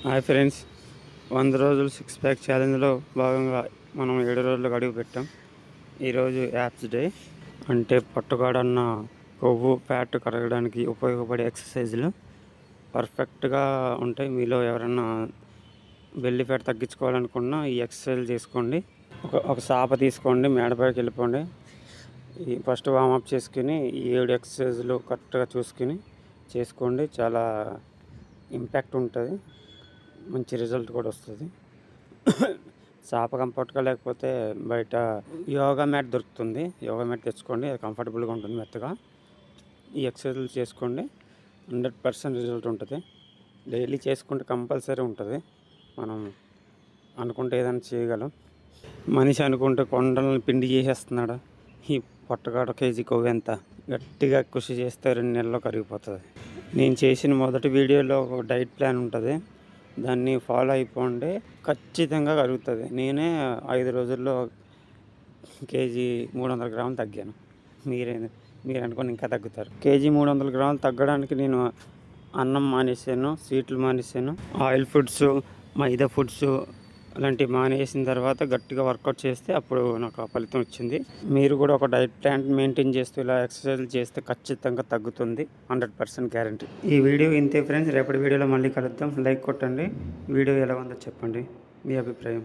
Hi friends, 100 రోజులు six pack ఛాలెంజ్లో భాగంగా మనం 7 రోజులకు అడుగు పెట్టాం. ఈరోజు యాప్స్ డే, అంటే పొట్టగాడన్న కొవ్వు ఫ్యాట్ కరగడానికి ఉపయోగపడే ఎక్సర్సైజులు పర్ఫెక్ట్గా ఉంటాయి. మీలో ఎవరన్నా బెల్లి ఫ్యాట్ తగ్గించుకోవాలనుకున్నా ఈ ఎక్సర్సైజ్ చేసుకోండి. ఒక సాప తీసుకోండి, మేడపైకి వెళ్ళిపోండి. ఈ ఫస్ట్ వామప్ చేసుకుని ఈ 7 ఎక్సర్సైజులు కరెక్ట్గా చూసుకుని చేసుకోండి. చాలా ఇంపాక్ట్ ఉంటుంది, మంచి రిజల్ట్ కూడా వస్తుంది. చాప కంఫర్ట్గా లేకపోతే బయట యోగా మ్యాట్ దొరుకుతుంది, యోగా మ్యాట్ తెచ్చుకోండి, అది కంఫర్టబుల్గా ఉంటుంది, మెత్తగా. ఈ ఎక్సర్సైజులు చేసుకోండి, 100% రిజల్ట్ ఉంటుంది. డైలీ చేసుకుంటే కంపల్సరీ ఉంటుంది. మనం అనుకుంటే ఏదైనా చేయగలం. మనిషి అనుకుంటే కొండలను పిండి చేసేస్తున్నాడు. ఈ పొట్టగాడ కేజీ కొవ్వు ఎంత గట్టిగా కృషి చేస్తే 2 నెలల్లో కరిగిపోతుంది. నేను చేసిన మొదటి వీడియోలో ఒక డైట్ ప్లాన్ ఉంటుంది, దాన్ని ఫాలో అయిపోండి, ఖచ్చితంగా కరుగుతుంది. నేనే 5 రోజుల్లో కేజీ 300 గ్రాములు తగ్గాను. మీరు అనుకుని ఇంకా తగ్గుతారు. కేజీ 300 గ్రాములు తగ్గడానికి నేను అన్నం మానేసాను, స్వీట్లు మానేసాను, ఆయిల్ ఫుడ్స్, మైదా ఫుడ్స్ అలాంటివి మానేసిన తర్వాత గట్టిగా వర్కౌట్ చేస్తే అప్పుడు నాకు ఆ ఫలితం వచ్చింది. మీరు కూడా ఒక డైట్ ప్లాన్ మెయింటైన్ చేస్తూ ఇలా ఎక్సర్సైజ్ చేస్తే ఖచ్చితంగా తగ్గుతుంది, 100% గ్యారంటీ. ఈ వీడియో ఇంతే ఫ్రెండ్స్, రేపటి వీడియోలో మళ్ళీ కలుద్దాం. లైక్ కొట్టండి, వీడియో ఎలా ఉందో చెప్పండి, మీ అభిప్రాయం.